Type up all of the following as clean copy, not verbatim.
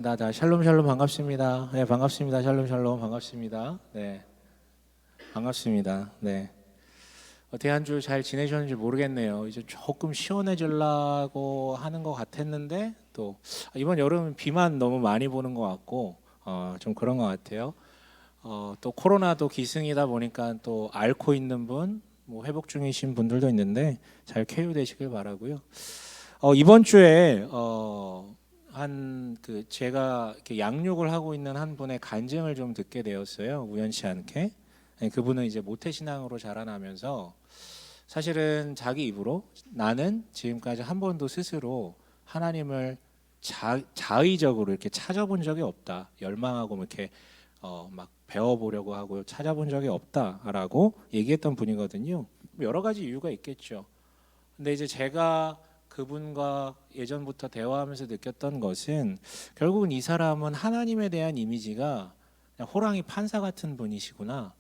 샬롬 샬롬 반갑습니다. 네, 반갑습니다. 샬롬 샬롬 반갑습니다. 네, 반갑습니다. 네, 어떻게 한 주 잘 지내셨는지 모르겠네요. 이제 조금 시원해지려고 하는 것 같았는데 또 이번 여름 비만 너무 많이 보는 것 같고 좀 그런 것 같아요. 또 코로나도 기승이다 보니까 또 앓고 있는 분, 뭐 회복 중이신 분들도 있는데 잘 쾌유되시길 바라고요. 이번 주에 한 그 제가 이렇게 양육을 하고 있는 한 분의 간증을 좀 듣게 되었어요. 우연치 않게. 네, 그분은 이제 모태신앙으로 자라나면서 사실은 자기 입으로 나는 지금까지 한 번도 스스로 하나님을 자의적으로 이렇게 찾아본 적이 없다. 열망하고 뭐 이렇게 막 배워보려고 하고 찾아본 적이 없다라고 얘기했던 분이거든요. 여러 가지 이유가 있겠죠. 근데 이제 제가 그분과 예전부터 대화하면서 느꼈던 것은 결국은 이 사람은 하나님에 대한 이미지가 그냥 호랑이 판사 같은 분이시구나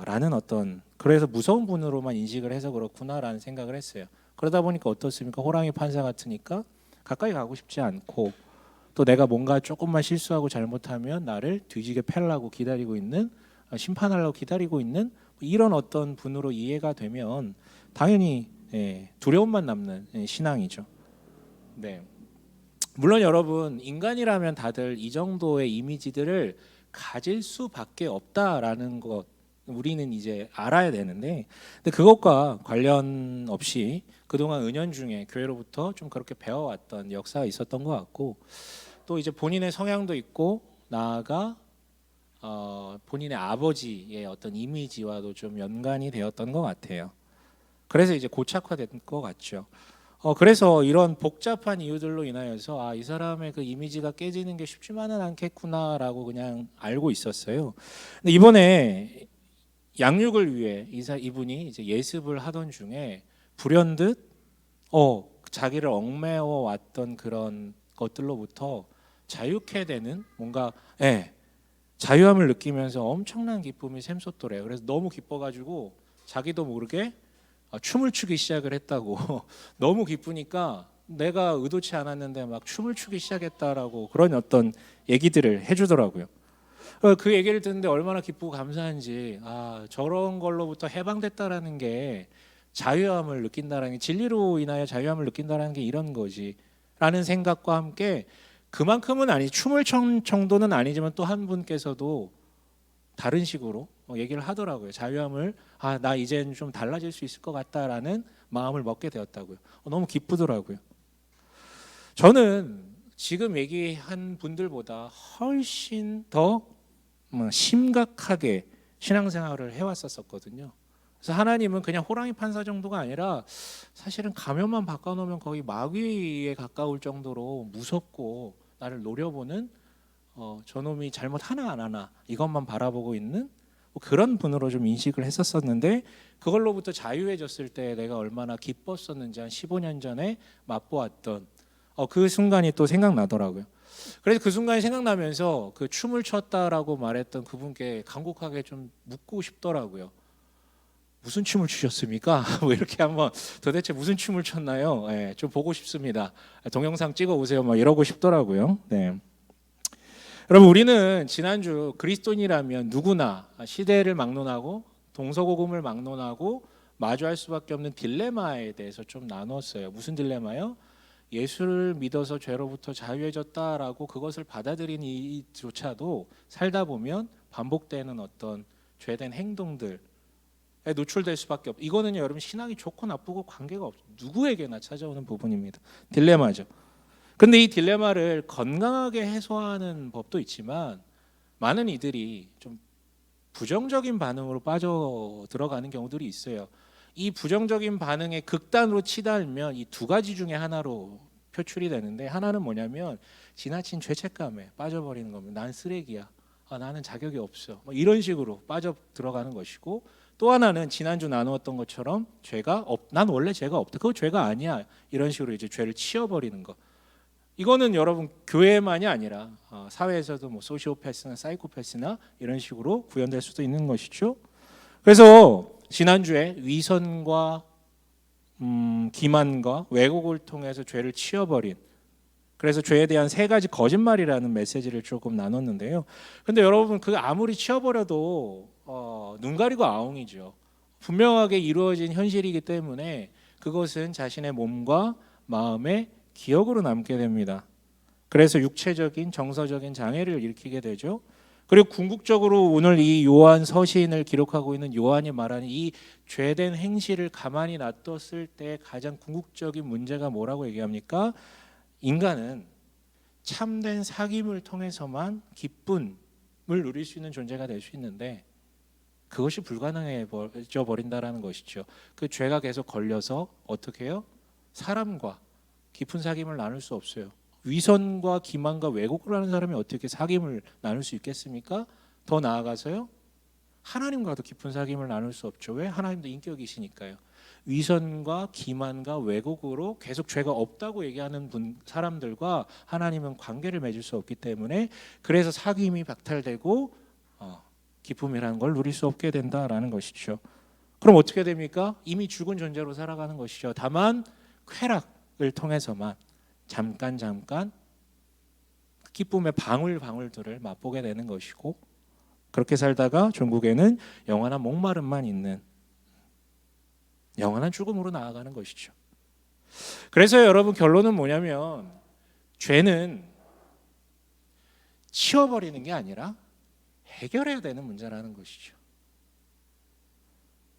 라는 어떤, 그래서 무서운 분으로만 인식을 해서 그렇구나라는 생각을 했어요. 그러다 보니까 어떻습니까? 호랑이 판사 같으니까 가까이 가고 싶지 않고, 또 내가 뭔가 조금만 실수하고 잘못하면 나를 뒤지게 패려고 기다리고 있는, 심판하려고 기다리고 있는 이런 어떤 분으로 이해가 되면 당연히 두려움만 남는 신앙이죠. 네. 물론 여러분, 인간이라면 다들 이 정도의 이미지들을 가질 수밖에 없다라는 것 우리는 이제 알아야 되는데, 근데 그것과 관련 없이 그동안 은연중에 교회로부터 좀 그렇게 배워왔던 역사가 있었던 것 같고, 또 이제 본인의 성향도 있고, 나아가 본인의 아버지의 어떤 이미지와도 좀 연관이 되었던 것 같아요. 그래서 이제 고착화된 것 같죠. 그래서 이런 복잡한 이유들로 인하여서 이 사람의 그 이미지가 깨지는 게 쉽지만은 않겠구나라고 그냥 알고 있었어요. 근데 이번에 양육을 위해 이분이 이제 예습을 하던 중에 불현듯 자기를 얽매어 왔던 그런 것들로부터 자유케 되는 뭔가 자유함을 느끼면서 엄청난 기쁨이 샘솟더래요. 그래서 너무 기뻐가지고 자기도 모르게 춤을 추기 시작을 했다고. 너무 기쁘니까 내가 의도치 않았는데 막 춤을 추기 시작했다라고 그런 어떤 얘기들을 해주더라고요. 그 얘기를 듣는데 얼마나 기쁘고 감사한지, 저런 걸로부터 해방됐다라는 게 자유함을 느낀다라는 게, 진리로 인하여 자유함을 느낀다라는 게 이런 거지 라는 생각과 함께, 그만큼은 아니, 춤을 춘 정도는 아니지만 또 한 분께서도 다른 식으로 얘기를 하더라고요. 자유함을 나 이제는 좀 달라질 수 있을 것 같다라는 마음을 먹게 되었다고요. 너무 기쁘더라고요. 저는 지금 얘기한 분들보다 훨씬 더 심각하게 신앙생활을 해왔었거든요. 그래서 하나님은 그냥 호랑이 판사 정도가 아니라 사실은 가면만 바꿔놓으면 거의 마귀에 가까울 정도로 무섭고 나를 노려보는, 저놈이 잘못 하나 안 하나 이것만 바라보고 있는 그런 분으로 좀 인식을 했었는데, 그걸로부터 자유해졌을 때 내가 얼마나 기뻤었는지 한 15년 전에 맛보았던 그 순간이 또 생각나더라고요. 그래서 그 순간이 생각나면서 그 춤을 췄다라고 말했던 그분께 간곡하게 좀 묻고 싶더라고요. 무슨 춤을 추셨습니까? 뭐 이렇게 한번 도대체 무슨 춤을 췄나요? 좀 보고 싶습니다. 동영상 찍어 오세요. 막 이러고 싶더라고요. 네. 여러분, 우리는 지난주 그리스도인이라면 누구나 시대를 막론하고 동서고금을 막론하고 마주할 수밖에 없는 딜레마에 대해서 좀 나눴어요. 무슨 딜레마요? 예수를 믿어서 죄로부터 자유해졌다라고 그것을 받아들인 이조차도 살다 보면 반복되는 어떤 죄된 행동들에 노출될 수밖에 없다. 이거는 여러분, 신앙이 좋고 나쁘고 관계가 없어요. 누구에게나 찾아오는 부분입니다. 딜레마죠. 근데 이 딜레마를 건강하게 해소하는 법도 있지만, 많은 이들이 좀 부정적인 반응으로 빠져 들어가는 경우들이 있어요. 이 부정적인 반응에 극단으로 치달으면 이 두 가지 중에 하나로 표출이 되는데, 하나는 뭐냐면 지나친 죄책감에 빠져버리는 겁니다. 난 쓰레기야. 나는 자격이 없어. 뭐 이런 식으로 빠져 들어가는 것이고, 또 하나는 지난주 나누었던 것처럼 난 원래 죄가 없다. 그거 죄가 아니야. 이런 식으로 이제 죄를 치워버리는 것. 이거는 여러분, 교회만이 아니라 사회에서도 뭐 소시오패스나 사이코패스나 이런 식으로 구현될 수도 있는 것이죠. 그래서 지난주에 위선과 기만과 왜곡을 통해서 죄를 치워버린 그래서 죄에 대한 세 가지 거짓말이라는 메시지를 조금 나눴는데요. 근데 여러분 그 아무리 치워버려도 눈 가리고 아웅이죠. 분명하게 이루어진 현실이기 때문에 그것은 자신의 몸과 마음의 기억으로 남게 됩니다. 그래서 육체적인 정서적인 장애를 일으키게 되죠. 그리고 궁극적으로 오늘 이 요한 서신을 기록하고 있는 요한이 말하는 이 죄된 행실을 가만히 놔뒀을 때 가장 궁극적인 문제가 뭐라고 얘기합니까? 인간은 참된 사귐을 통해서만 기쁨을 누릴 수 있는 존재가 될 수 있는데 그것이 불가능해져 버린다라는 것이죠. 그 죄가 계속 걸려서 어떻게 해요? 사람과 깊은 사귐을 나눌 수 없어요. 위선과 기만과 왜곡을 하는 사람이 어떻게 사귐을 나눌 수 있겠습니까? 더 나아가서요, 하나님과도 깊은 사귐을 나눌 수 없죠. 왜? 하나님도 인격이시니까요. 위선과 기만과 왜곡으로 계속 죄가 없다고 얘기하는 사람들과 하나님은 관계를 맺을 수 없기 때문에 그래서 사귐이 박탈되고 기쁨이라는 걸 누릴 수 없게 된다라는 것이죠. 그럼 어떻게 됩니까? 이미 죽은 존재로 살아가는 것이죠. 다만 쾌락을 통해서만 잠깐 기쁨의 방울방울들을 맛보게 되는 것이고, 그렇게 살다가 종국에는 영원한 목마름만 있는 영원한 죽음으로 나아가는 것이죠. 그래서 여러분 결론은 뭐냐면 죄는 치워버리는 게 아니라 해결해야 되는 문제라는 것이죠.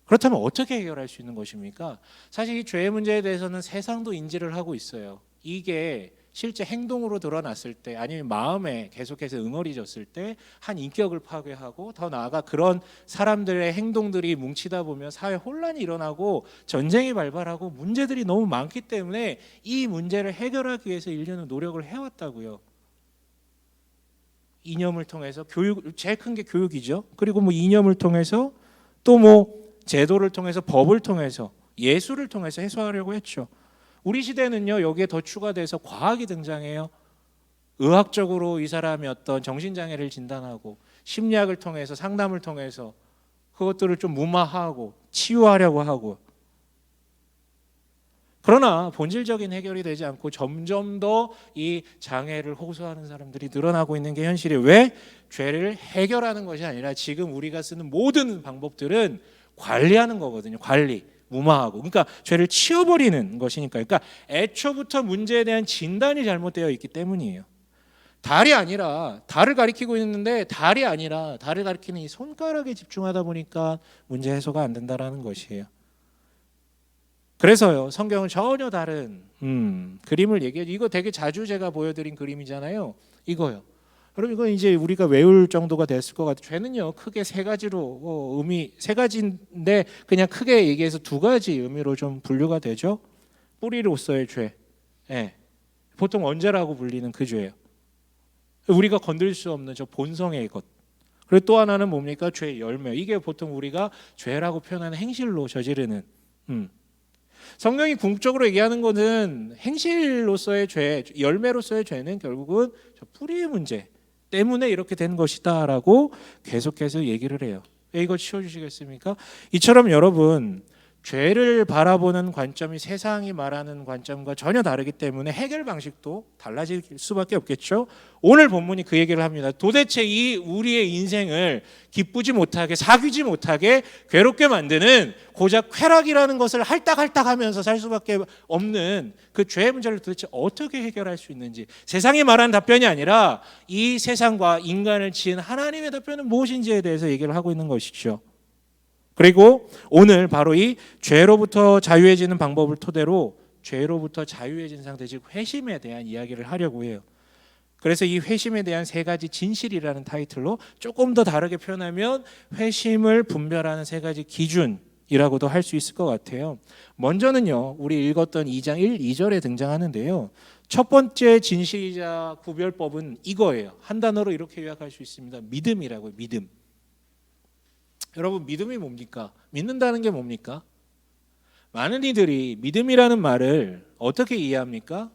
그렇다면 어떻게 해결할 수 있는 것입니까? 사실 이 죄의 문제에 대해서는 세상도 인지를 하고 있어요. 이게 실제 행동으로 드러났을 때 아니면 마음에 계속해서 응어리졌을 때 한 인격을 파괴하고 더 나아가 그런 사람들의 행동들이 뭉치다 보면 사회 혼란이 일어나고 전쟁이 발발하고 문제들이 너무 많기 때문에 이 문제를 해결하기 위해서 인류는 노력을 해왔다고요. 이념을 통해서 교육, 제일 큰 게 교육이죠. 그리고 뭐 이념을 통해서 또 뭐 제도를 통해서 법을 통해서 예술을 통해서 해소하려고 했죠. 우리 시대는요, 여기에 더 추가돼서 과학이 등장해요. 의학적으로 이 사람이 어떤 정신장애를 진단하고 심리학을 통해서 상담을 통해서 그것들을 좀 무마하고 치유하려고 하고, 그러나 본질적인 해결이 되지 않고 점점 더 이 장애를 호소하는 사람들이 늘어나고 있는 게 현실이에요. 왜? 죄를 해결하는 것이 아니라 지금 우리가 쓰는 모든 방법들은 관리하는 거거든요. 관리, 무마하고. 그러니까 죄를 치워버리는 것이니까. 그러니까 애초부터 문제에 대한 진단이 잘못되어 있기 때문이에요. 달이 아니라, 달을 가리키고 있는데 달이 아니라 달을 가리키는 이 손가락에 집중하다 보니까 문제 해소가 안 된다라는 것이에요. 그래서요, 성경은 전혀 다른 그림을 얘기해요. 이거 되게 자주 제가 보여드린 그림이잖아요. 이거요. 그럼 이건 이제 우리가 외울 정도가 됐을 것 같아요. 죄는요, 크게 세 가지로 의미, 세 가지인데 그냥 크게 얘기해서 두 가지 의미로 좀 분류가 되죠. 뿌리로서의 죄, 보통 언제라고 불리는 그 죄예요. 우리가 건들 수 없는 저 본성의 것. 그리고 또 하나는 뭡니까? 죄의 열매. 이게 보통 우리가 죄라고 표현하는 행실로 저지르는. 성경이 궁극적으로 얘기하는 것은 행실로서의 죄, 열매로서의 죄는 결국은 저 뿌리의 문제 때문에 이렇게 된 것이다라고 계속해서 얘기를 해요. 이거 치워주시겠습니까? 이처럼 여러분, 죄를 바라보는 관점이 세상이 말하는 관점과 전혀 다르기 때문에 해결 방식도 달라질 수밖에 없겠죠. 오늘 본문이 그 얘기를 합니다. 도대체 이 우리의 인생을 기쁘지 못하게, 사귀지 못하게, 괴롭게 만드는 고작 쾌락이라는 것을 할딱할딱하면서 살 수밖에 없는 그 죄의 문제를 도대체 어떻게 해결할 수 있는지, 세상이 말하는 답변이 아니라 이 세상과 인간을 지은 하나님의 답변은 무엇인지에 대해서 얘기를 하고 있는 것이죠. 그리고 오늘 바로 이 죄로부터 자유해지는 방법을 토대로 죄로부터 자유해진 상태, 즉 회심에 대한 이야기를 하려고 해요. 그래서 이 회심에 대한 세 가지 진실이라는 타이틀로 조금 더 다르게 표현하면 회심을 분별하는 세 가지 기준이라고도 할 수 있을 것 같아요. 먼저는요, 우리 읽었던 2장 1, 2절에 등장하는데요. 첫 번째 진실이자 구별법은 이거예요. 한 단어로 이렇게 요약할 수 있습니다. 믿음이라고요. 믿음. 여러분, 믿음이 뭡니까? 믿는다는 게 뭡니까? 많은 이들이 믿음이라는 말을 어떻게 이해합니까?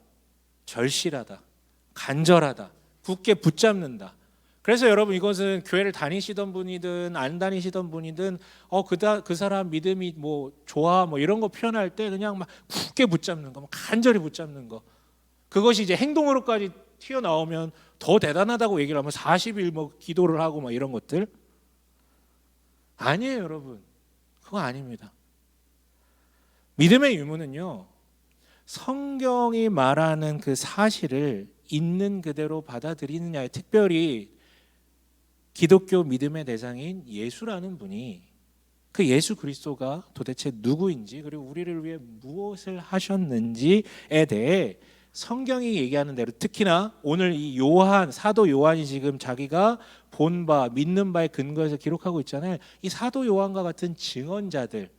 절실하다, 간절하다, 굳게 붙잡는다. 그래서 여러분, 이것은 교회를 다니시던 분이든 안 다니시던 분이든 그 사람 믿음이 뭐 좋아 뭐 이런 거 표현할 때 그냥 막 굳게 붙잡는 거, 간절히 붙잡는 거, 그것이 이제 행동으로까지 튀어나오면 더 대단하다고 얘기를 하면 40일 뭐 기도를 하고 막 이런 것들 아니에요, 여러분. 그거 아닙니다. 믿음의 유무는요, 성경이 말하는 그 사실을 있는 그대로 받아들이느냐에, 특별히 기독교 믿음의 대상인 예수라는 분이, 그 예수 그리스도가 도대체 누구인지, 그리고 우리를 위해 무엇을 하셨는지에 대해 성경이 얘기하는 대로, 특히나 오늘 이 요한, 사도 요한이 지금 자기가 본 바, 믿는 바에 근거해서 기록하고 있잖아요. 이 사도 요한과 같은 증언자들,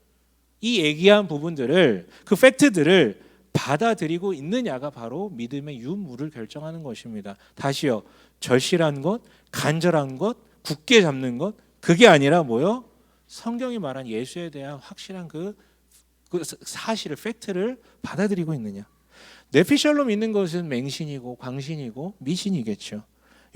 이 얘기한 부분들을, 그 팩트들을 받아들이고 있느냐가 바로 믿음의 유무를 결정하는 것입니다. 다시요, 절실한 것, 간절한 것, 굳게 잡는 것, 그게 아니라 뭐요? 성경이 말한 예수에 대한 확실한 그 사실을, 팩트를 받아들이고 있느냐. 네피셜로 믿는 것은 맹신이고 광신이고 미신이겠죠.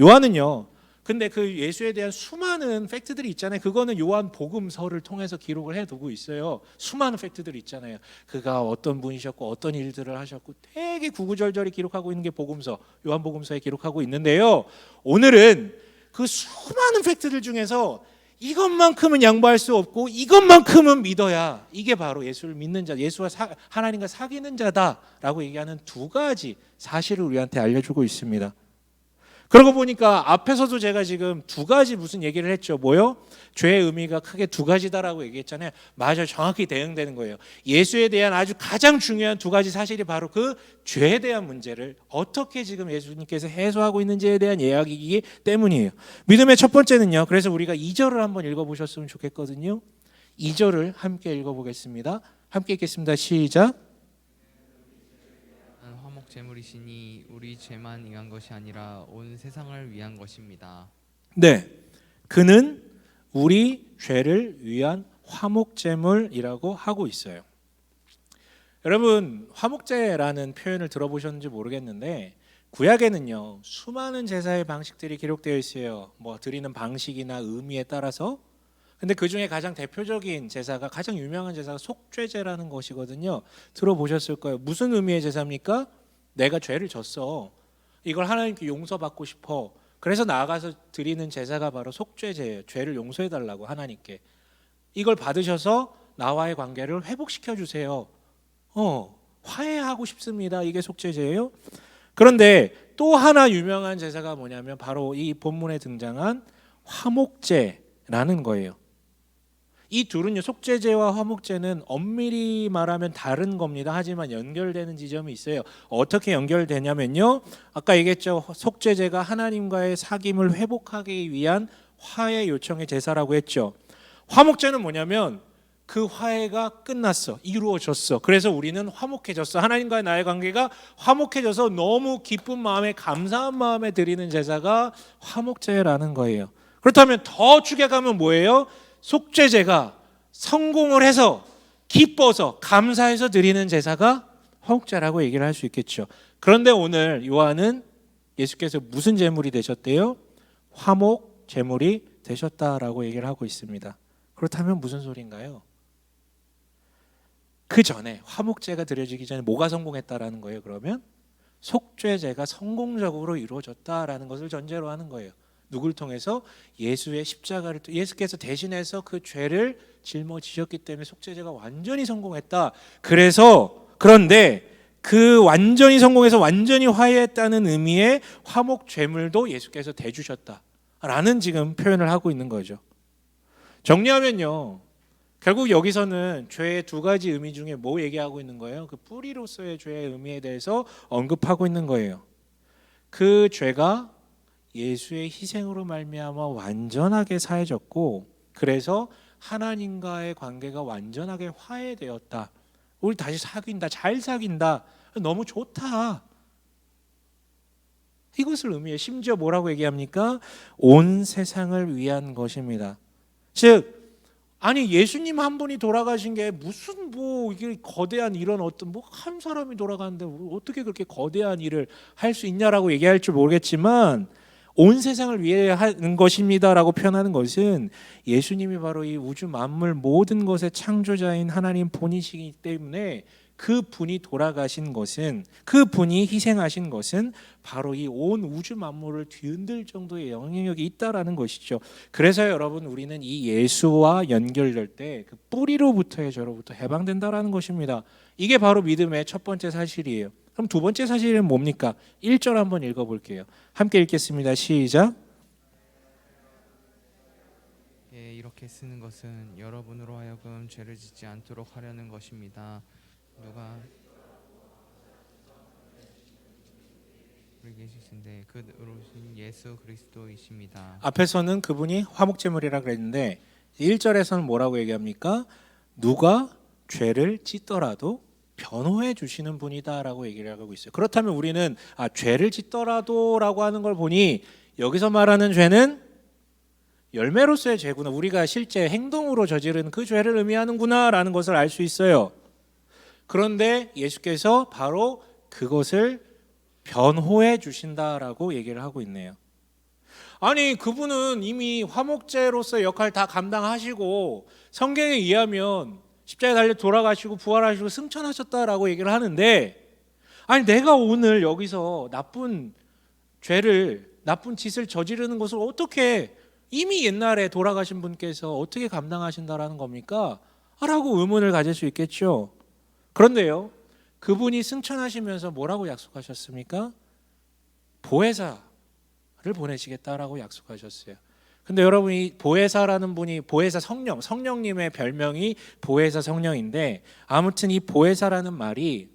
요한은요, 근데 그 예수에 대한 수많은 팩트들이 있잖아요. 그거는 요한 복음서를 통해서 기록을 해두고 있어요. 수많은 팩트들이 있잖아요. 그가 어떤 분이셨고 어떤 일들을 하셨고 되게 구구절절히 기록하고 있는 게 복음서, 요한 복음서에 기록하고 있는데요, 오늘은 그 수많은 팩트들 중에서 이것만큼은 양보할 수 없고 이것만큼은 믿어야, 이게 바로 예수를 믿는 자, 예수와 하나님과 사귀는 자다라고 얘기하는 두 가지 사실을 우리한테 알려주고 있습니다. 그러고 보니까 앞에서도 제가 지금 두 가지 무슨 얘기를 했죠. 뭐요? 죄의 의미가 크게 두 가지다라고 얘기했잖아요. 맞아요. 정확히 대응되는 거예요. 예수에 대한 아주 가장 중요한 두 가지 사실이 바로 그 죄에 대한 문제를 어떻게 지금 예수님께서 해소하고 있는지에 대한 이야기이기 때문이에요. 믿음의 첫 번째는요, 그래서 우리가 2절을 한번 읽어보셨으면 좋겠거든요. 2절을 함께 읽어보겠습니다. 함께 읽겠습니다. 시작. 제물이시니 우리 죄만 위한 것이 아니라 온 세상을 위한 것입니다. 네, 그는 우리 죄를 위한 화목제물이라고 하고 있어요. 여러분, 화목제라는 표현을 들어보셨는지 모르겠는데 구약에는요, 수많은 제사의 방식들이 기록되어 있어요. 뭐 드리는 방식이나 의미에 따라서. 근데 그 중에 가장 대표적인 제사가, 가장 유명한 제사가 속죄제라는 것이거든요. 들어보셨을 거예요. 무슨 의미의 제사입니까? 내가 죄를 졌어. 이걸 하나님께 용서받고 싶어. 그래서 나아가서 드리는 제사가 바로 속죄제예요. 죄를 용서해달라고 하나님께. 이걸 받으셔서 나와의 관계를 회복시켜 주세요. 화해하고 싶습니다. 이게 속죄제예요. 그런데 또 하나 유명한 제사가 뭐냐면 바로 이 본문에 등장한 화목제라는 거예요. 이 둘은요, 속죄제와 화목제는 엄밀히 말하면 다른 겁니다. 하지만 연결되는 지점이 있어요. 어떻게 연결되냐면요, 아까 얘기했죠. 속죄제가 하나님과의 사귐을 회복하기 위한 화해 요청의 제사라고 했죠. 화목제는 뭐냐면 그 화해가 끝났어, 이루어졌어. 그래서 우리는 화목해졌어. 하나님과의 나의 관계가 화목해져서 너무 기쁜 마음에, 감사한 마음에 드리는 제사가 화목제라는 거예요. 그렇다면 더 축약하면 뭐예요? 속죄제가 성공을 해서 기뻐서 감사해서 드리는 제사가 화목제라고 얘기를 할 수 있겠죠. 그런데 오늘 요한은 예수께서 무슨 제물이 되셨대요? 화목 제물이 되셨다라고 얘기를 하고 있습니다. 그렇다면 무슨 소리인가요? 그 전에 화목제가 드려지기 전에 뭐가 성공했다라는 거예요? 그러면 속죄제가 성공적으로 이루어졌다라는 것을 전제로 하는 거예요. 누굴 통해서? 예수의 십자가를, 예수께서 대신해서 그 죄를 짊어지셨기 때문에 속죄제가 완전히 성공했다. 그런데 그 완전히 성공해서 완전히 화해했다는 의미의 화목 제물도 예수께서 대주셨다라는 지금 표현을 하고 있는 거죠. 정리하면요, 결국 여기서는 죄의 두 가지 의미 중에 뭐 얘기하고 있는 거예요? 그 뿌리로서의 죄의 의미에 대해서 언급하고 있는 거예요. 그 죄가 예수의 희생으로 말미암아 완전하게 사해졌고, 그래서 하나님과의 관계가 완전하게 화해되었다. 우리 다시 사귄다, 잘 사귄다, 너무 좋다. 이것을 의미해. 심지어 뭐라고 얘기합니까? 온 세상을 위한 것입니다. 즉, 아니 예수님 한 분이 돌아가신 게 무슨 뭐 이게 거대한 이런 어떤 뭐 한 사람이 돌아가는데 어떻게 그렇게 거대한 일을 할 수 있냐라고 얘기할 줄 모르겠지만, 온 세상을 위해 하는 것입니다라고 표현하는 것은 예수님이 바로 이 우주 만물 모든 것의 창조자인 하나님 본이시기 때문에 그 분이 돌아가신 것은, 그 분이 희생하신 것은 바로 이 온 우주 만물을 뒤흔들 정도의 영향력이 있다라는 것이죠. 그래서 여러분, 우리는 이 예수와 연결될 때 그 뿌리로부터의 저로부터 해방된다라는 것입니다. 이게 바로 믿음의 첫 번째 사실이에요. 그럼 두 번째 사실은 뭡니까? 1절 한번 읽어볼게요. 함께 읽겠습니다. 시작. 예, 이렇게 쓰는 것은 여러분으로 하여금 죄를 짓지 않도록 하려는 것입니다. 누가 우리 계시신데 그 오신 예수 그리스도이십니다. 앞에서는 그분이 화목제물이라 그랬는데 1절에서는 뭐라고 얘기합니까? 누가 죄를 짓더라도 변호해 주시는 분이다라고 얘기를 하고 있어요. 그렇다면 우리는 죄를 짓더라도라고 하는 걸 보니 여기서 말하는 죄는 열매로서의 죄구나, 우리가 실제 행동으로 저지른 그 죄를 의미하는구나라는 것을 알 수 있어요. 그런데 예수께서 바로 그것을 변호해 주신다라고 얘기를 하고 있네요. 아니, 그분은 이미 화목제로서의 역할 다 감당하시고 성경에 의하면 십자가에 달려 돌아가시고 부활하시고 승천하셨다라고 얘기를 하는데, 아니 내가 오늘 여기서 나쁜 짓을 저지르는 것을 어떻게, 이미 옛날에 돌아가신 분께서 어떻게 감당하신다라는 겁니까? 라고 의문을 가질 수 있겠죠. 그런데요, 그분이 승천하시면서 뭐라고 약속하셨습니까? 보혜사를 보내시겠다라고 약속하셨어요. 근데 여러분, 이 보혜사라는 분이 보혜사 성령님의 별명이 보혜사 성령인데, 아무튼 이 보혜사라는 말이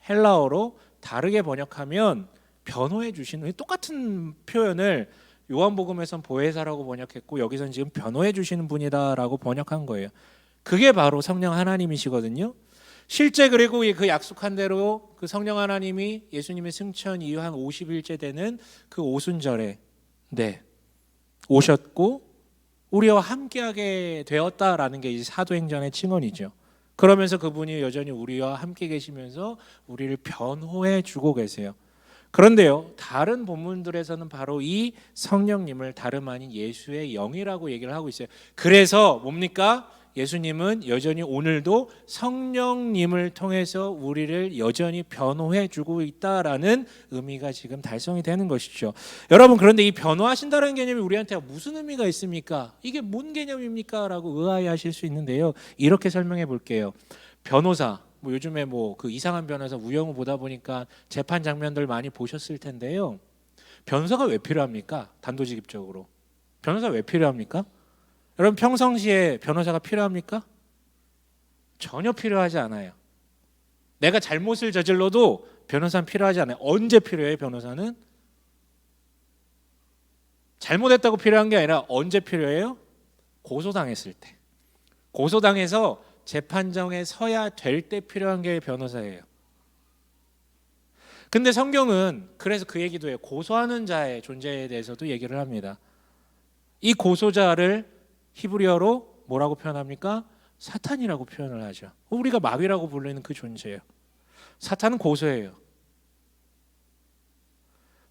헬라어로 다르게 번역하면 변호해 주시는, 똑같은 표현을 요한복음에선 보혜사라고 번역했고 여기선 지금 변호해 주시는 분이다라고 번역한 거예요. 그게 바로 성령 하나님이시거든요. 실제 그리고 그 약속한 대로 그 성령 하나님이 예수님의 승천 이후 한 50일째 되는 그 오순절에 오셨고 우리와 함께하게 되었다라는 게 이제 사도행전의 증언이죠. 그러면서 그분이 여전히 우리와 함께 계시면서 우리를 변호해 주고 계세요. 그런데요, 다른 본문들에서는 바로 이 성령님을 다름 아닌 예수의 영이라고 얘기를 하고 있어요. 그래서 뭡니까? 예수님은 여전히 오늘도 성령님을 통해서 우리를 여전히 변호해 주고 있다라는 의미가 지금 달성이 되는 것이죠. 여러분, 그런데 이 변호하신다는 개념이 우리한테 무슨 의미가 있습니까? 이게 뭔 개념입니까? 라고 의아해하실 수 있는데요, 이렇게 설명해 볼게요. 변호사, 요즘에 그 이상한 변호사 우영우 보다 보니까 재판 장면들 많이 보셨을 텐데요, 변호사가 왜 필요합니까? 단도직입적으로 변호사 왜 필요합니까? 여러분, 평상시에 변호사가 필요합니까? 전혀 필요하지 않아요. 내가 잘못을 저질러도 변호사는 필요하지 않아요. 언제 필요해요? 변호사는 잘못했다고 필요한 게 아니라 언제 필요해요? 고소당했을 때, 고소당해서 재판정에 서야 될 때 필요한 게 변호사예요. 근데 성경은 그래서 그 얘기도 해요. 고소하는 자의 존재에 대해서도 얘기를 합니다. 이 고소자를 히브리어로 뭐라고 표현합니까? 사탄이라고 표현을 하죠. 우리가 마귀라고 부르는 그 존재예요. 사탄은 고소해요.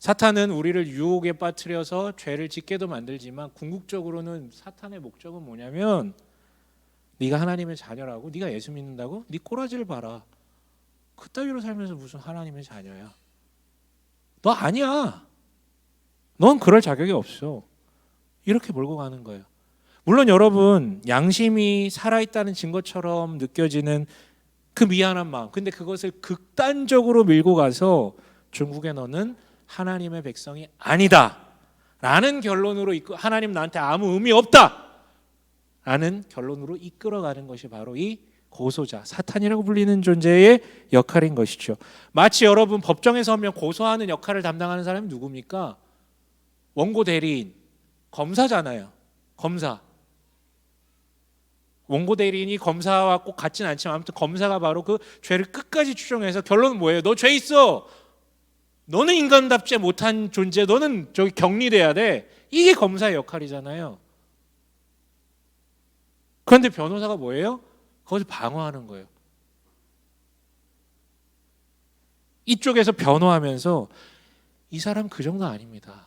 사탄은 우리를 유혹에 빠뜨려서 죄를 짓게도 만들지만 궁극적으로는 사탄의 목적은 뭐냐면, 네가 하나님의 자녀라고, 네가 예수 믿는다고? 네 꼬라지를 봐라. 그따위로 살면서 무슨 하나님의 자녀야? 너 아니야. 넌 그럴 자격이 없어. 이렇게 몰고 가는 거예요. 물론 여러분, 양심이 살아있다는 증거처럼 느껴지는 그 미안한 마음, 근데 그것을 극단적으로 밀고 가서 중국에 너는 하나님의 백성이 아니다 라는 결론으로 하나님 나한테 아무 의미 없다 라는 결론으로 이끌어가는 것이 바로 이 고소자, 사탄이라고 불리는 존재의 역할인 것이죠. 마치 여러분, 법정에 서면 고소하는 역할을 담당하는 사람이 누굽니까? 원고 대리인, 검사잖아요. 검사. 원고 대리인이 검사와 꼭 같지는 않지만 아무튼 검사가 바로 그 죄를 끝까지 추정해서 결론은 뭐예요? 너 죄 있어. 너는 인간답지 못한 존재. 너는 저기 격리돼야 돼. 이게 검사의 역할이잖아요. 그런데 변호사가 뭐예요? 그것을 방어하는 거예요. 이쪽에서 변호하면서 이 사람 그 정도 아닙니다.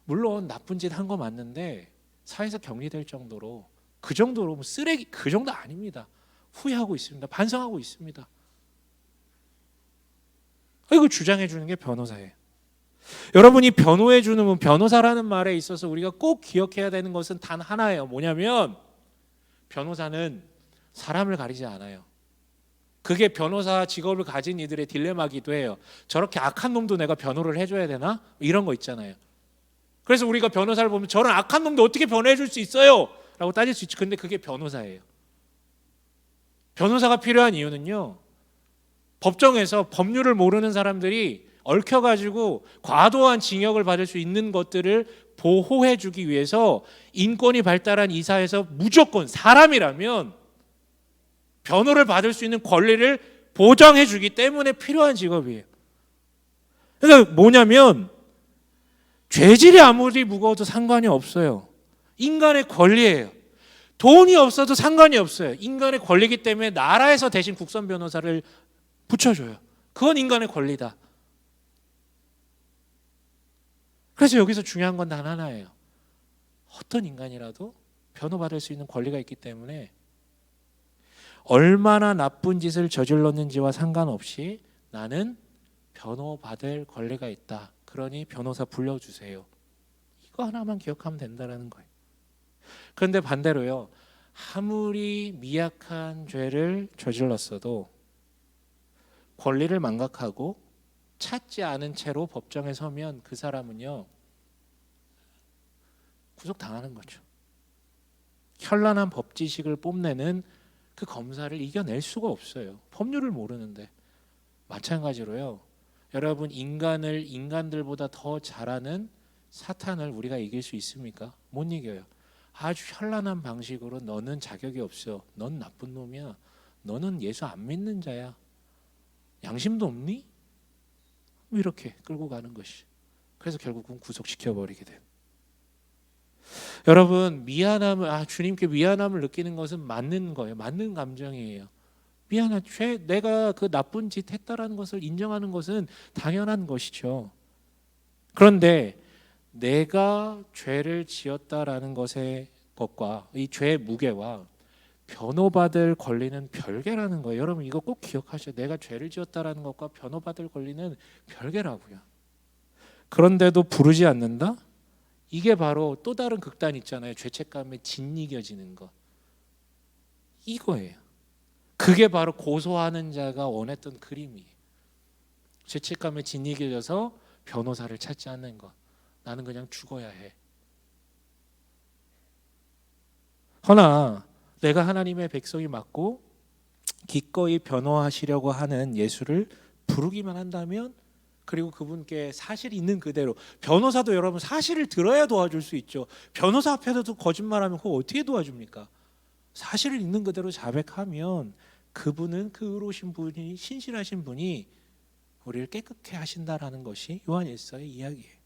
물론 나쁜 짓 한 거 맞는데 사회에서 격리될 정도로, 그 정도로 쓰레기, 그 정도 아닙니다. 후회하고 있습니다. 반성하고 있습니다. 이거 주장해 주는 게 변호사예요. 여러분이 변호해 주는 분, 변호사라는 말에 있어서 우리가 꼭 기억해야 되는 것은 단 하나예요. 뭐냐면 변호사는 사람을 가리지 않아요. 그게 변호사 직업을 가진 이들의 딜레마기도 해요. 저렇게 악한 놈도 내가 변호를 해줘야 되나? 이런 거 있잖아요. 그래서 우리가 변호사를 보면 저런 악한 놈도 어떻게 변호해 줄 수 있어요? 라고 따질 수 있죠. 근데 그게 변호사예요. 변호사가 필요한 이유는요, 법정에서 법률을 모르는 사람들이 얽혀가지고 과도한 징역을 받을 수 있는 것들을 보호해주기 위해서 인권이 발달한 이 사회에서 무조건 사람이라면 변호를 받을 수 있는 권리를 보장해주기 때문에 필요한 직업이에요. 그러니까 뭐냐면 죄질이 아무리 무거워도 상관이 없어요. 인간의 권리예요. 돈이 없어도 상관이 없어요. 인간의 권리이기 때문에 나라에서 대신 국선 변호사를 붙여줘요. 그건 인간의 권리다. 그래서 여기서 중요한 건 단 하나예요. 어떤 인간이라도 변호받을 수 있는 권리가 있기 때문에 얼마나 나쁜 짓을 저질렀는지와 상관없이 나는 변호받을 권리가 있다. 그러니 변호사 불러주세요. 이거 하나만 기억하면 된다는 거예요. 그런데 반대로요, 아무리 미약한 죄를 저질렀어도 권리를 망각하고 찾지 않은 채로 법정에 서면 그 사람은요, 구속당하는 거죠. 현란한 법 지식을 뽐내는 그 검사를 이겨낼 수가 없어요. 법률을 모르는데. 마찬가지로요, 여러분, 인간을 인간들보다 더 잘하는 사탄을 우리가 이길 수 있습니까? 못 이겨요. 아주 현란한 방식으로 너는 자격이 없어, 넌 나쁜 놈이야, 너는 예수 안 믿는 자야, 양심도 없니? 이렇게 끌고 가는 것이. 그래서 결국은 구속시켜버리게 돼요. 여러분, 미안함을, 주님께 미안함을 느끼는 것은 맞는 거예요. 맞는 감정이에요. 미안한 죄, 내가 그 나쁜 짓 했다라는 것을 인정하는 것은 당연한 것이죠. 그런데 내가 죄를 지었다라는 것과 이 죄의 무게와 변호받을 권리는 별개라는 거예요. 여러분, 이거 꼭 기억하셔요. 내가 죄를 지었다라는 것과 변호받을 권리는 별개라고요. 그런데도 부르지 않는다? 이게 바로 또 다른 극단 있잖아요. 죄책감에 짓이겨지는 것. 이거예요. 그게 바로 고소하는 자가 원했던 그림이에요. 죄책감에 짓이겨져서 변호사를 찾지 않는 것. 나는 그냥 죽어야 해. 허나 내가 하나님의 백성이 맞고 기꺼이 변호하시려고 하는 예수를 부르기만 한다면, 그리고 그분께 사실이 있는 그대로, 변호사도 여러분 사실을 들어야 도와줄 수 있죠. 변호사 앞에서도 거짓말하면 그거 어떻게 도와줍니까? 사실을 있는 그대로 자백하면 그분은, 그 의로우신 분이, 신실하신 분이 우리를 깨끗게 하신다라는 것이 요한 1서의 이야기예요.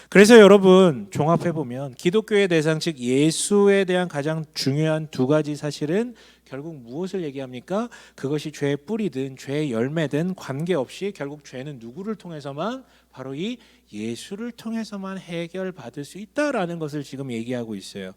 그래서 여러분, 종합해 보면 기독교의 대상, 즉 예수에 대한 가장 중요한 두 가지 사실은 결국 무엇을 얘기합니까? 그것이 죄의 뿌리든 죄의 열매든 관계없이 결국 죄는 누구를 통해서만, 바로 이 예수를 통해서만 해결받을 수 있다라는 것을 지금 얘기하고 있어요.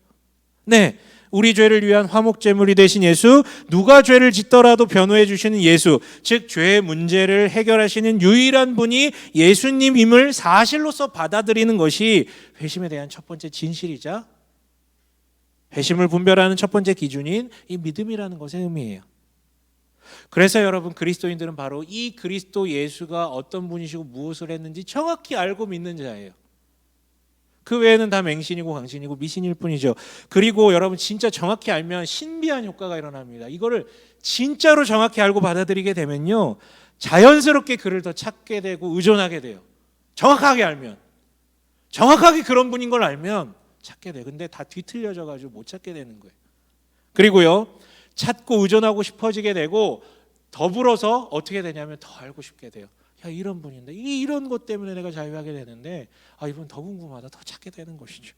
네, 우리 죄를 위한 화목제물이 되신 예수, 누가 죄를 짓더라도 변호해 주시는 예수, 즉 죄의 문제를 해결하시는 유일한 분이 예수님임을 사실로서 받아들이는 것이 회심에 대한 첫 번째 진실이자 회심을 분별하는 첫 번째 기준인 이 믿음이라는 것의 의미예요. 그래서 여러분, 그리스도인들은 바로 이 그리스도 예수가 어떤 분이시고 무엇을 했는지 정확히 알고 믿는 자예요. 그 외에는 다 맹신이고 강신이고 미신일 뿐이죠. 그리고 여러분, 진짜 정확히 알면 신비한 효과가 일어납니다. 이거를 진짜로 정확히 알고 받아들이게 되면요, 자연스럽게 그를 더 찾게 되고 의존하게 돼요. 정확하게 알면, 정확하게 그런 분인 걸 알면 찾게 돼요. 근데 다 뒤틀려져 가지고 못 찾게 되는 거예요. 그리고요, 찾고 의존하고 싶어지게 되고, 더불어서 어떻게 되냐면 더 알고 싶게 돼요. 야, 이런 분인데, 이런 것 때문에 내가 자유하게 되는데, 이분 더 궁금하다, 더 찾게 되는 것이죠.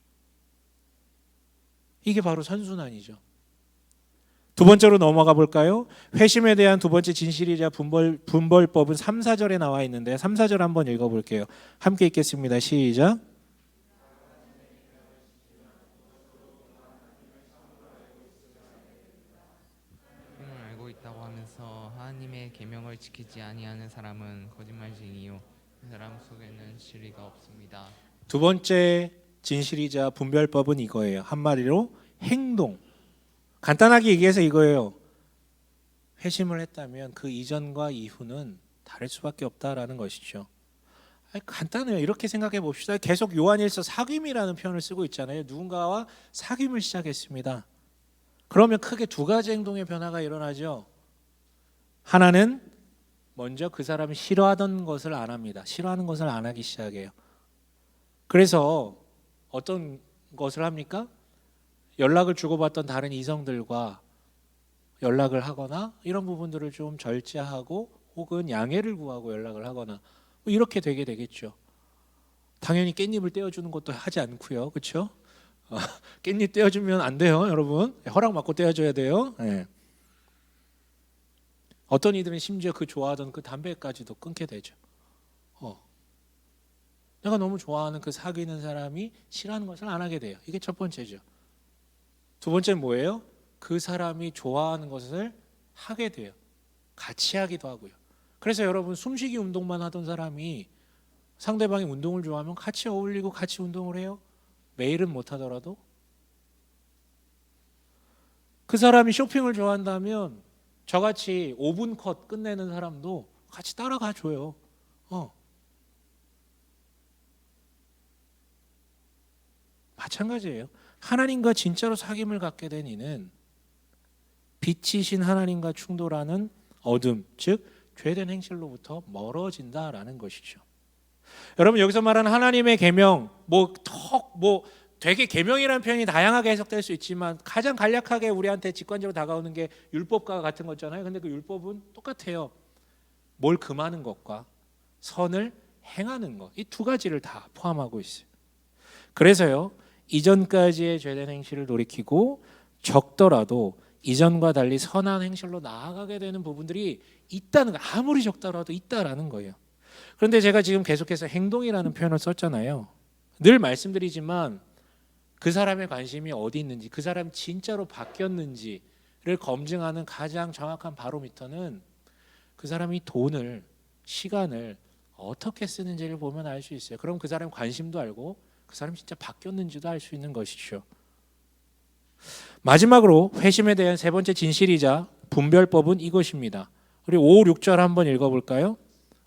이게 바로 선순환이죠. 두 번째로 넘어가 볼까요? 회심에 대한 두 번째 진실이자 분벌법은 3, 4절에 나와 있는데 3, 4절 한번 읽어볼게요. 함께 읽겠습니다. 시작. 하나님을 알고 있다고 하면서 하나님의 계명을 지키지 아니하는 사람은 거짓말쟁이요 그 사람 속에는 진리가 없습니다. 두 번째 진실이자 분별법은 이거예요. 한마디로 행동. 간단하게 얘기해서 이거예요. 회심을 했다면 그 이전과 이후는 다를 수밖에 없다라는 것이죠. 간단해요. 이렇게 생각해 봅시다. 계속 요한일서 사귐이라는 표현을 쓰고 있잖아요. 누군가와 사귐을 시작했습니다. 그러면 크게 두 가지 행동의 변화가 일어나죠. 하나는 먼저 그 사람이 싫어하던 것을 안 합니다. 싫어하는 것을 안 하기 시작해요. 그래서 어떤 것을 합니까? 연락을 주고받던 다른 이성들과 연락을 하거나 이런 부분들을 좀 절제하고 혹은 양해를 구하고 연락을 하거나 이렇게 되게 되겠죠. 당연히 깻잎을 떼어주는 것도 하지 않고요. 그렇죠? 깻잎 떼어주면 안 돼요, 여러분. 허락 받고 떼어줘야 돼요. 네. 어떤 이들은 심지어 그 좋아하던 그 담배까지도 끊게 되죠. 내가 너무 좋아하는 그 사귀는 사람이 싫어하는 것을 안 하게 돼요. 이게 첫 번째죠. 두 번째는 뭐예요? 그 사람이 좋아하는 것을 하게 돼요. 같이 하기도 하고요. 그래서 여러분 숨쉬기 운동만 하던 사람이 상대방이 운동을 좋아하면 같이 어울리고 같이 운동을 해요. 매일은 못 하더라도. 그 사람이 쇼핑을 좋아한다면 저같이 5분 컷 끝내는 사람도 같이 따라가 줘요. 마찬가지예요. 하나님과 진짜로 사귐을 갖게 된 이는 빛이신 하나님과 충돌하는 어둠, 즉 죄된 행실로부터 멀어진다라는 것이죠. 여러분 여기서 말하는 하나님의 계명, 되게 계명이라는 표현이 다양하게 해석될 수 있지만 가장 간략하게 우리한테 직관적으로 다가오는 게 율법과 같은 거잖아요. 근데 그 율법은 똑같아요. 뭘 금하는 것과 선을 행하는 것, 이 두 가지를 다 포함하고 있어요. 그래서요, 이전까지의 죄된 행실을 돌이키고 적더라도 이전과 달리 선한 행실로 나아가게 되는 부분들이 있다는 거, 아무리 적더라도 있다라는 거예요. 그런데 제가 지금 계속해서 행동이라는 표현을 썼잖아요. 늘 말씀드리지만 그 사람의 관심이 어디 있는지, 그 사람이 진짜로 바뀌었는지를 검증하는 가장 정확한 바로미터는 그 사람이 돈을, 시간을 어떻게 쓰는지를 보면 알 수 있어요. 그럼 그 사람 관심도 알고 그 사람이 진짜 바뀌었는지도 알 수 있는 것이죠. 마지막으로 회심에 대한 세 번째 진실이자 분별법은 이것입니다. 우리 5, 6절 한번 읽어볼까요?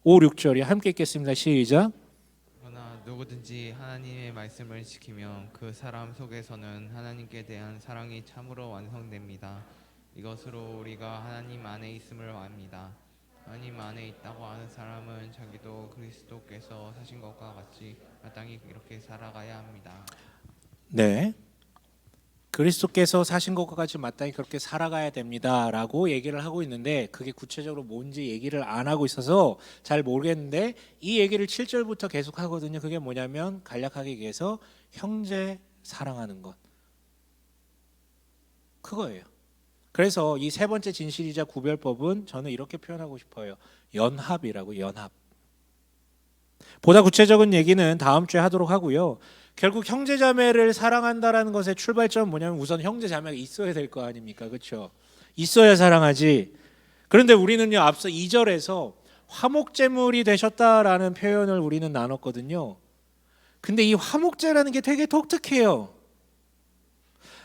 5, 6절이 함께 읽겠습니다. 시작. 그러나 누구든지 하나님의 말씀을 지키면 그 사람 속에서는 하나님께 대한 사랑이 참으로 완성됩니다. 이것으로 우리가 하나님 안에 있음을 압니다. 하나님 안에 있다고 하는 사람은 자기도 그리스도께서 사신 것과 같이 마땅히 이렇게 살아가야 합니다. 네, 그리스도께서 사신 것과 같이 마땅히 그렇게 살아가야 됩니다라고 얘기를 하고 있는데 그게 구체적으로 뭔지 얘기를 안 하고 있어서 잘 모르겠는데 이 얘기를 7절부터 계속 하거든요. 그게 뭐냐면 간략하게 얘기해서 형제 사랑하는 것, 그거예요. 그래서 이 세 번째 진실이자 구별법은 저는 이렇게 표현하고 싶어요. 연합이라고, 연합. 보다 구체적인 얘기는 다음 주에 하도록 하고요. 결국 형제자매를 사랑한다라는 것의 출발점은 뭐냐면 우선 형제자매가 있어야 될 거 아닙니까? 그렇죠? 있어야 사랑하지. 그런데 우리는요, 앞서 2절에서 화목제물이 되셨다라는 표현을 우리는 나눴거든요. 근데 이 화목제라는 게 되게 독특해요.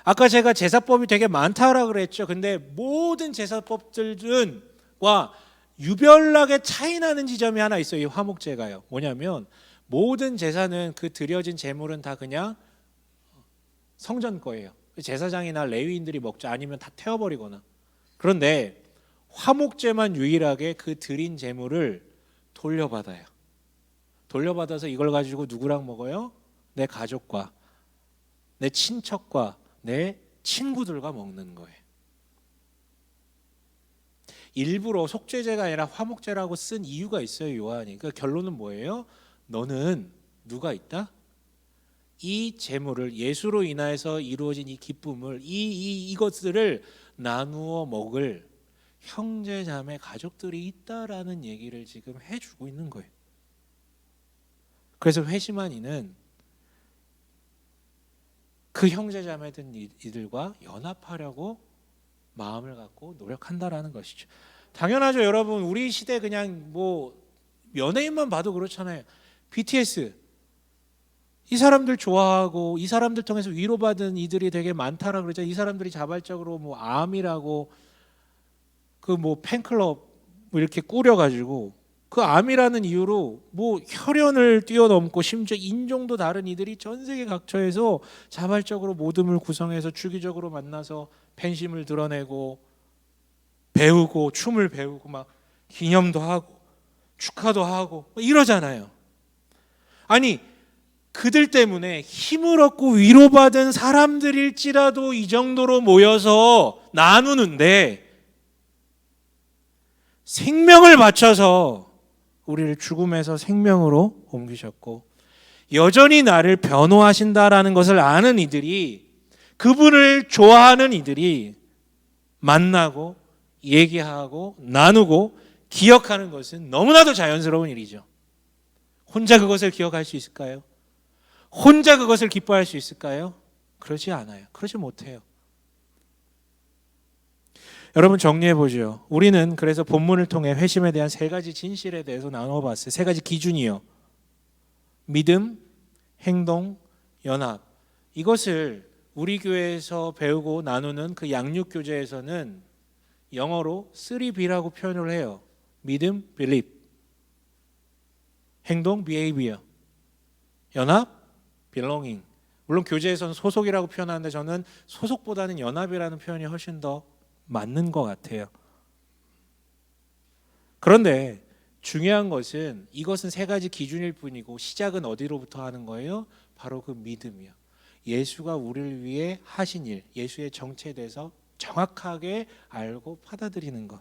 아까 제가 제사법이 되게 많다라고 그랬죠. 근데 모든 제사법들과 유별나게 차이나는 지점이 하나 있어요. 이 화목제가요. 뭐냐면 모든 제사는 그 드려진 제물은 다 그냥 성전 거예요. 제사장이나 레위인들이 먹자, 아니면 다 태워버리거나. 그런데 화목제만 유일하게 그 드린 제물을 돌려받아요. 돌려받아서 이걸 가지고 누구랑 먹어요? 내 가족과 내 친척과 내 친구들과 먹는 거예요. 일부러 속죄제가 아니라 화목제라고 쓴 이유가 있어요, 요한이. 그 결론은 뭐예요? 너는 누가 있다? 이 제물을, 예수로 인하여서 이루어진 이 기쁨을, 이것들을 나누어 먹을 형제 자매 가족들이 있다라는 얘기를 지금 해주고 있는 거예요. 그래서 회심한 이는 그 형제 자매들 이들과 연합하려고 마음을 갖고 노력한다라는 것이죠. 당연하죠, 여러분. 우리 시대 그냥 뭐 연예인만 봐도 그렇잖아요. BTS 이 사람들 좋아하고 이 사람들 통해서 위로받은 이들이 되게 많다라 그러죠. 이 사람들이 자발적으로 뭐 아미라고 그 뭐 팬클럽 뭐 이렇게 꾸려가지고 그 암이라는 이유로 뭐 혈연을 뛰어넘고 심지어 인종도 다른 이들이 전 세계 각처에서 자발적으로 모듬을 구성해서 주기적으로 만나서 팬심을 드러내고 배우고 춤을 배우고 막 기념도 하고 축하도 하고 뭐 이러잖아요. 아니 그들 때문에 힘을 얻고 위로받은 사람들일지라도 이 정도로 모여서 나누는데 생명을 바쳐서 우리를 죽음에서 생명으로 옮기셨고 여전히 나를 변호하신다라는 것을 아는 이들이, 그분을 좋아하는 이들이 만나고 얘기하고 나누고 기억하는 것은 너무나도 자연스러운 일이죠. 혼자 그것을 기억할 수 있을까요? 혼자 그것을 기뻐할 수 있을까요? 그러지 않아요. 그러지 못해요. 여러분 정리해 보죠. 우리는 그래서 본문을 통해 회심에 대한 세 가지 진실에 대해서 나눠봤어요. 세 가지 기준이요. 믿음, 행동, 연합. 이것을 우리 교회에서 배우고 나누는 그 양육 교재에서는 영어로 3B라고 표현을 해요. 믿음, believe. 행동, behavior. 연합, belonging. 물론 교재에서는 소속이라고 표현하는데 저는 소속보다는 연합이라는 표현이 훨씬 더 맞는 것 같아요. 그런데 중요한 것은 이것은 세 가지 기준일 뿐이고 시작은 어디로부터 하는 거예요? 바로 그 믿음이요. 예수가 우리를 위해 하신 일, 예수의 정체에 대해서 정확하게 알고 받아들이는 것.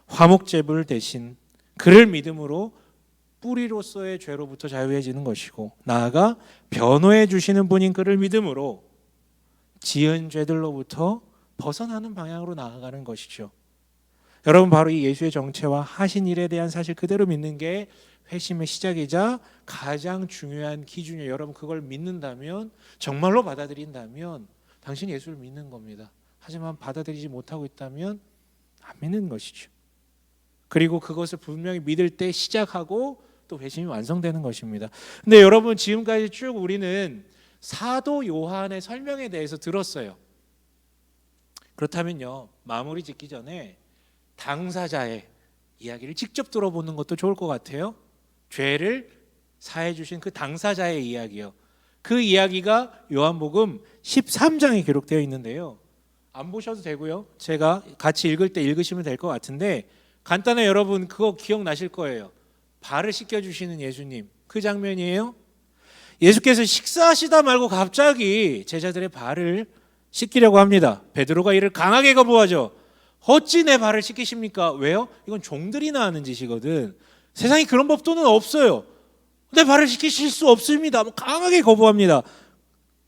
화목제물 대신 그를 믿음으로 뿌리로서의 죄로부터 자유해지는 것이고, 나아가 변호해 주시는 분인 그를 믿음으로 지은 죄들로부터 벗어나는 방향으로 나아가는 것이죠. 여러분 바로 이 예수의 정체와 하신 일에 대한 사실 그대로 믿는 게 회심의 시작이자 가장 중요한 기준이에요. 여러분 그걸 믿는다면, 정말로 받아들인다면 당신이 예수를 믿는 겁니다. 하지만 받아들이지 못하고 있다면 안 믿는 것이죠. 그리고 그것을 분명히 믿을 때 시작하고 또 회심이 완성되는 것입니다. 근데 여러분 지금까지 쭉 우리는 사도 요한의 설명에 대해서 들었어요. 그렇다면요, 마무리 짓기 전에 당사자의 이야기를 직접 들어보는 것도 좋을 것 같아요. 죄를 사해 주신 그 당사자의 이야기요. 그 이야기가 요한복음 13장에 기록되어 있는데요. 안 보셔도 되고요. 제가 같이 읽을 때 읽으시면 될 것 같은데 간단해. 여러분 그거 기억나실 거예요. 발을 씻겨주시는 예수님, 그 장면이에요. 예수께서 식사하시다 말고 갑자기 제자들의 발을 씻기려고 합니다. 베드로가 이를 강하게 거부하죠. 어찌 내 발을 씻기십니까? 왜요? 이건 종들이나 하는 짓이거든. 세상에 그런 법도는 없어요. 내 발을 씻기실 수 없습니다. 강하게 거부합니다.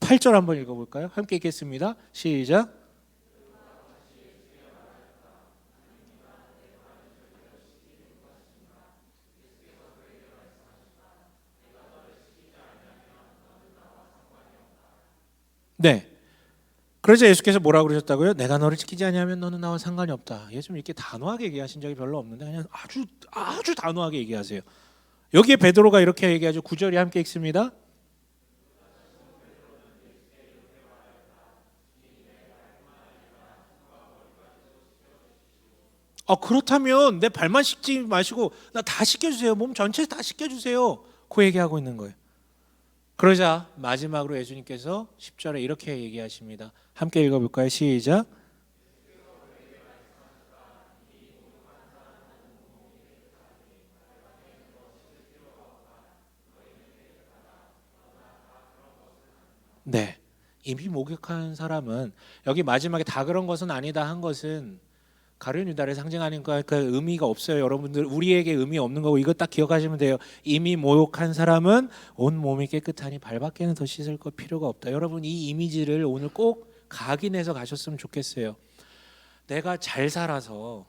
8절 한번 읽어볼까요? 함께 읽겠습니다. 시작. 네. 그래서 예수께서 뭐라고 그러셨다고요? 내가 너를 지키지 아니하면 너는 나와 상관이 없다. 예수님 이렇게 단호하게 얘기하신 적이 별로 없는데 그냥 아주 단호하게 얘기하세요. 여기에 베드로가 이렇게 얘기하죠. 9절이 함께 읽습니다. 그렇다면 내 발만 씻지 마시고 나 다 씻겨주세요. 몸 전체 다 씻겨주세요. 그 얘기하고 있는 거예요. 그러자 마지막으로 예수님께서 10절에 이렇게 얘기하십니다. 함께 읽어볼까요? 시작. 네, 이미 목욕한 사람은, 여기 마지막에 다 그런 것은 아니다 한 것은 가룟 유다를 상징하는 그 의미가 없어요. 여러분들 우리에게 의미 없는 거고 이거 딱 기억하시면 돼요. 이미 목욕한 사람은 온 몸이 깨끗하니 발밖에는 더 씻을 것 필요가 없다. 여러분 이 이미지를 오늘 꼭 각인해서 가셨으면 좋겠어요. 내가 잘 살아서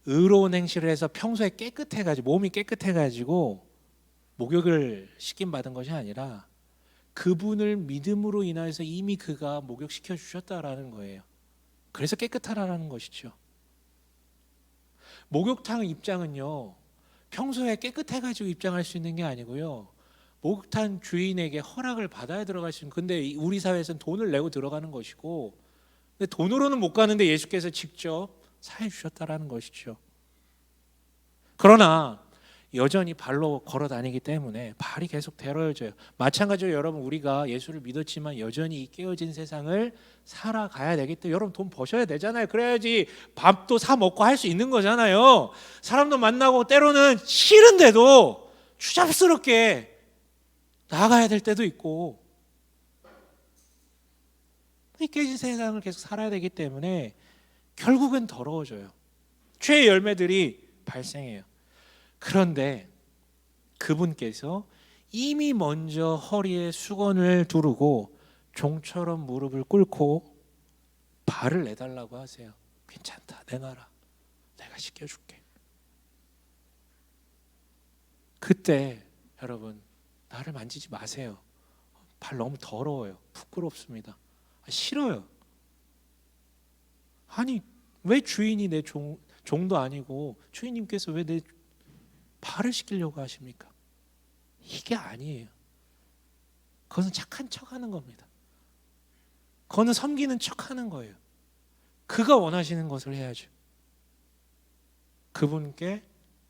의로운 행실을 해서 평소에 깨끗해가지고 몸이 깨끗해가지고 목욕을 시킴 받은 것이 아니라 그분을 믿음으로 인하여서 이미 그가 목욕시켜 주셨다라는 거예요. 그래서 깨끗하라는 것이죠. 목욕탕 입장은요, 평소에 깨끗해가지고 입장할 수 있는 게 아니고요, 목욕탕 주인에게 허락을 받아야 들어갈 수 있는. 근데 우리 사회에서는 돈을 내고 들어가는 것이고, 근데 돈으로는 못 가는데 예수께서 직접 사해 주셨다라는 것이죠. 그러나 여전히 발로 걸어 다니기 때문에 발이 계속 데려져요. 마찬가지로 여러분, 우리가 예수를 믿었지만 여전히 이 깨어진 세상을 살아가야 되기 때문에 여러분 돈 버셔야 되잖아요. 그래야지 밥도 사 먹고 할 수 있는 거잖아요. 사람도 만나고 때로는 싫은데도 추잡스럽게 나가야 될 때도 있고, 이 깨진 세상을 계속 살아야 되기 때문에 결국은 더러워져요. 죄의 열매들이 발생해요. 그런데 그분께서 이미 먼저 허리에 수건을 두르고 종처럼 무릎을 꿇고 발을 내달라고 하세요. 괜찮다, 내놔라, 내가 씻겨줄게. 그때 여러분, 나를 만지지 마세요. 발 너무 더러워요, 부끄럽습니다, 싫어요. 아니, 왜 주인이 내 종도 아니고 주인님께서 왜 내 발을 씻기려고 하십니까? 이게 아니에요. 그것은 착한 척하는 겁니다. 그거는 섬기는 척하는 거예요. 그가 원하시는 것을 해야죠. 그분께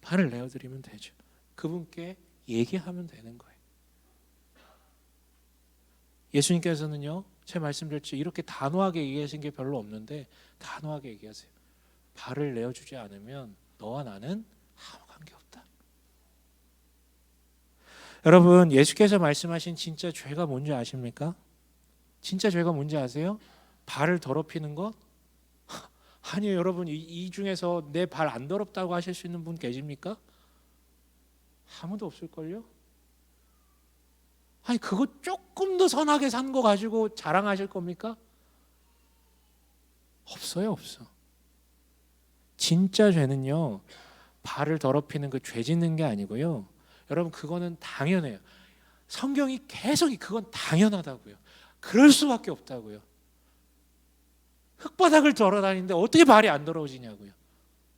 발을 내어드리면 되죠. 그분께 얘기하면 되는 거예요. 예수님께서는요, 제 말씀드렸죠, 이렇게 단호하게 얘기하신 게 별로 없는데 단호하게 얘기하세요. 발을 내어주지 않으면 너와 나는 아무 관계없다. 여러분, 예수께서 말씀하신 진짜 죄가 뭔지 아십니까? 진짜 죄가 뭔지 아세요? 발을 더럽히는 것? 아니요, 여러분, 이 중에서 내 발 안 더럽다고 하실 수 있는 분 계십니까? 아무도 없을걸요? 아니, 그거 조금 더 선하게 산 거 가지고 자랑하실 겁니까? 없어요, 없어. 진짜 죄는요, 발을 더럽히는 그 죄 짓는 게 아니고요, 여러분, 그거는 당연해요. 성경이 계속 그건 당연하다고요. 그럴 수밖에 없다고요. 흙바닥을 걸어다니는데 어떻게 발이 안 더러워지냐고요.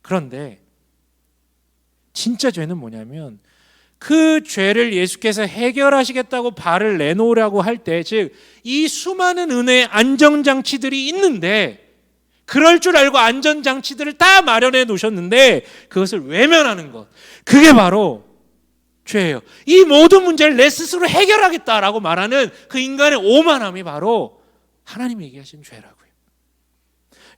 그런데 진짜 죄는 뭐냐면, 그 죄를 예수께서 해결하시겠다고 발을 내놓으라고 할 때, 즉 이 수많은 은혜의 안전장치들이 있는데, 그럴 줄 알고 안전장치들을 다 마련해 놓으셨는데 그것을 외면하는 것, 그게 바로 죄예요. 이 모든 문제를 내 스스로 해결하겠다라고 말하는 그 인간의 오만함이 바로 하나님이 얘기하신 죄라고요.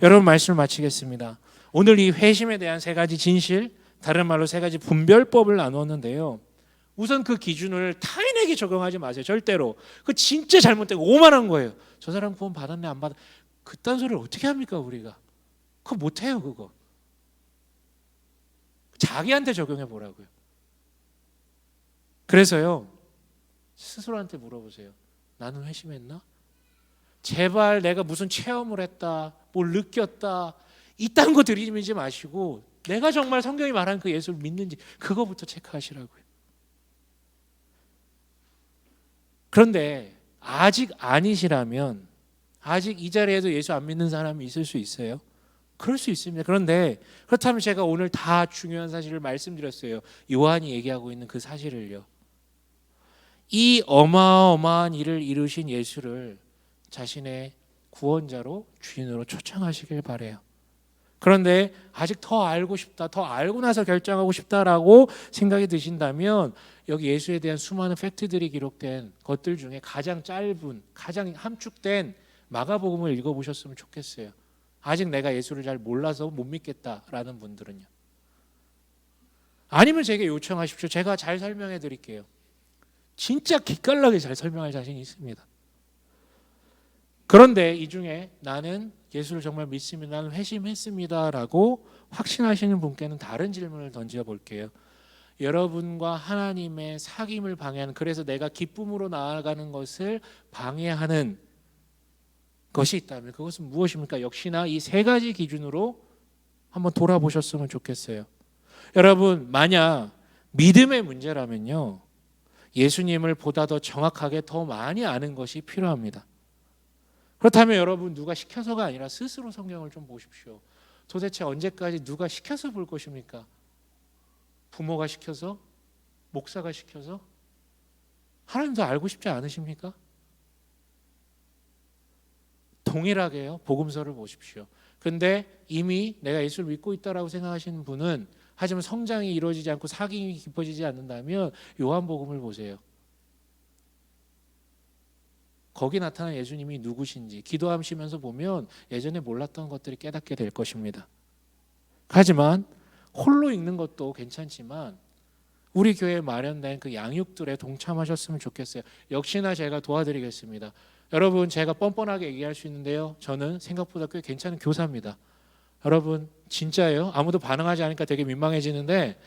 여러분, 말씀을 마치겠습니다. 오늘 이 회심에 대한 세 가지 진실, 다른 말로 세 가지 분별법을 나누었는데요, 우선 그 기준을 타인에게 적용하지 마세요. 절대로. 그 진짜 잘못되고 오만한 거예요. 저 사람 구원 받았네 안 받았네, 그딴 소리를 어떻게 합니까 우리가? 그거 못해요. 그거 자기한테 적용해 보라고요. 그래서요, 스스로한테 물어보세요. 나는 회심했나? 제발 내가 무슨 체험을 했다, 뭘 느꼈다, 이딴 거 들이밀지 마시고 내가 정말 성경이 말하는 그 예수를 믿는지 그거부터 체크하시라고요. 그런데 아직 아니시라면, 아직 이 자리에도 예수 안 믿는 사람이 있을 수 있어요? 그럴 수 있습니다. 그런데 그렇다면 제가 오늘 다 중요한 사실을 말씀드렸어요. 요한이 얘기하고 있는 그 사실을요. 이 어마어마한 일을 이루신 예수를 자신의 구원자로, 주인으로 초청하시길 바래요. 그런데 아직 더 알고 싶다, 더 알고 나서 결정하고 싶다라고 생각이 드신다면, 여기 예수에 대한 수많은 팩트들이 기록된 것들 중에 가장 짧은, 가장 함축된 마가복음을 읽어보셨으면 좋겠어요. 아직 내가 예수를 잘 몰라서 못 믿겠다라는 분들은요. 아니면 제게 요청하십시오. 제가 잘 설명해 드릴게요. 진짜 기깔나게 잘 설명할 자신이 있습니다. 그런데 이 중에 나는 예수를 정말 믿습니다, 나는 회심했습니다라고 확신하시는 분께는 다른 질문을 던져볼게요. 여러분과 하나님의 사귐을 방해하는, 그래서 내가 기쁨으로 나아가는 것을 방해하는 것이 있다면 그것은 무엇입니까? 역시나 이 세 가지 기준으로 한번 돌아보셨으면 좋겠어요. 여러분, 만약 믿음의 문제라면요, 예수님을 보다 더 정확하게 더 많이 아는 것이 필요합니다. 그렇다면 여러분, 누가 시켜서가 아니라 스스로 성경을 좀 보십시오. 도대체 언제까지 누가 시켜서 볼 것입니까? 부모가 시켜서? 목사가 시켜서? 하나님도 알고 싶지 않으십니까? 동일하게요. 복음서를 보십시오. 근데 이미 내가 예수를 믿고 있다라고 생각하시는 분은 하지만 성장이 이루어지지 않고 사귐이 깊어지지 않는다면 요한복음을 보세요. 거기 나타난 예수님이 누구신지 기도하시면서 보면 예전에 몰랐던 것들이 깨닫게 될 것입니다. 하지만 홀로 읽는 것도 괜찮지만 우리 교회에 마련된 그 양육들에 동참하셨으면 좋겠어요. 역시나 제가 도와드리겠습니다. 여러분, 제가 뻔뻔하게 얘기할 수 있는데요. 저는 생각보다 꽤 괜찮은 교사입니다. 여러분, 진짜예요? 아무도 반응하지 않으니까 되게 민망해지는데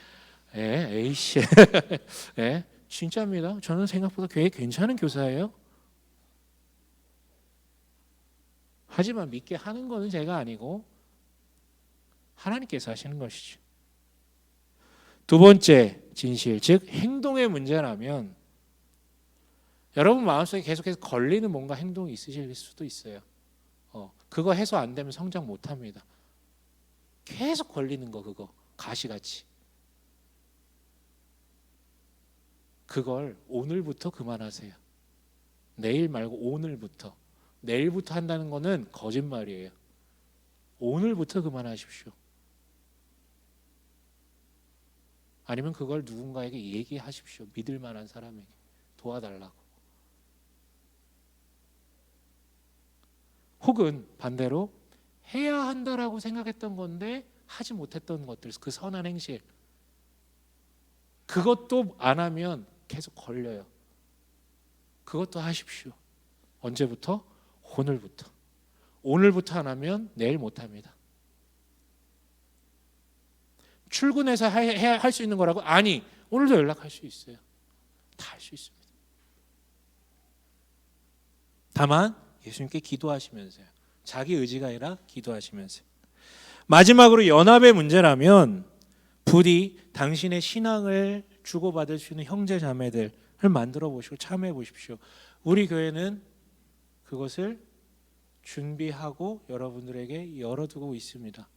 에이씨 진짜입니다. 저는 생각보다 꽤 괜찮은 교사예요. 하지만 믿게 하는 거는 제가 아니고 하나님께서 하시는 것이죠. 두 번째 진실, 즉 행동의 문제라면 여러분 마음속에 계속해서 걸리는 뭔가 행동이 있으실 수도 있어요. 그거 해소 안 되면 성장 못합니다. 계속 걸리는 거, 그거 가시같이. 그걸 오늘부터 그만하세요. 내일 말고 오늘부터. 내일부터 한다는 거는 거짓말이에요. 오늘부터 그만하십시오. 아니면 그걸 누군가에게 얘기하십시오. 믿을 만한 사람에게 도와달라고. 혹은 반대로 해야 한다라고 생각했던 건데 하지 못했던 것들, 그 선한 행실, 그것도 안 하면 계속 걸려요. 그것도 하십시오. 언제부터? 오늘부터. 오늘부터 안 하면 내일 못합니다. 출근해서 할 수 있는 거라고? 아니, 오늘도 연락할 수 있어요. 다 할 수 있습니다. 다만 예수님께 기도하시면서요. 자기 의지가 아니라 기도하시면서요. 마지막으로 연합의 문제라면 부디 당신의 신앙을 주고받을 수 있는 형제 자매들을 만들어 보시고 참여해 보십시오. 우리 교회는 그것을 준비하고 여러분들에게 열어두고 있습니다.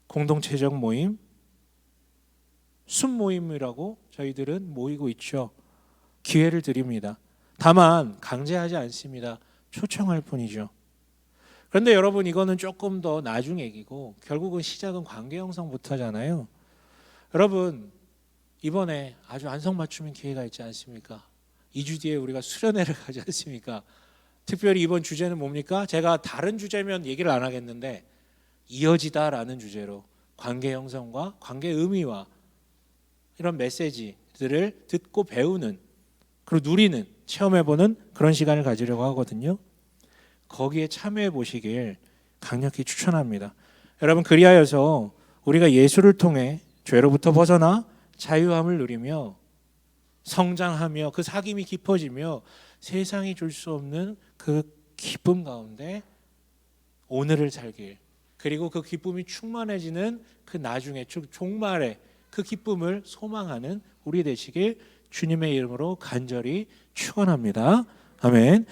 공동체적 모임, 순모임이라고 저희들은 모이고 있죠. 기회를 드립니다. 다만 강제하지 않습니다. 초청할 뿐이죠. 그런데 여러분, 이거는 조금 더 나중 얘기고 결국은 시작은 관계 형성부터잖아요. 여러분, 이번에 아주 안성맞춤인 기회가 있지 않습니까? 2주 뒤에 우리가 수련회를 가지 않습니까? 특별히 이번 주제는 뭡니까? 제가 다른 주제면 얘기를 안 하겠는데 이어지다라는 주제로 관계 형성과 관계 의미와 이런 메시지들을 듣고 배우는, 그리고 누리는, 체험해보는 그런 시간을 가지려고 하거든요. 거기에 참여해 보시길 강력히 추천합니다. 여러분, 그리하여서 우리가 예수를 통해 죄로부터 벗어나 자유함을 누리며 성장하며 그 사귐이 깊어지며 세상이 줄 수 없는 그 기쁨 가운데 오늘을 살길, 그리고 그 기쁨이 충만해지는 그 나중에 종말의 그 기쁨을 소망하는 우리 되시길 주님의 이름으로 간절히 축원합니다. 아멘.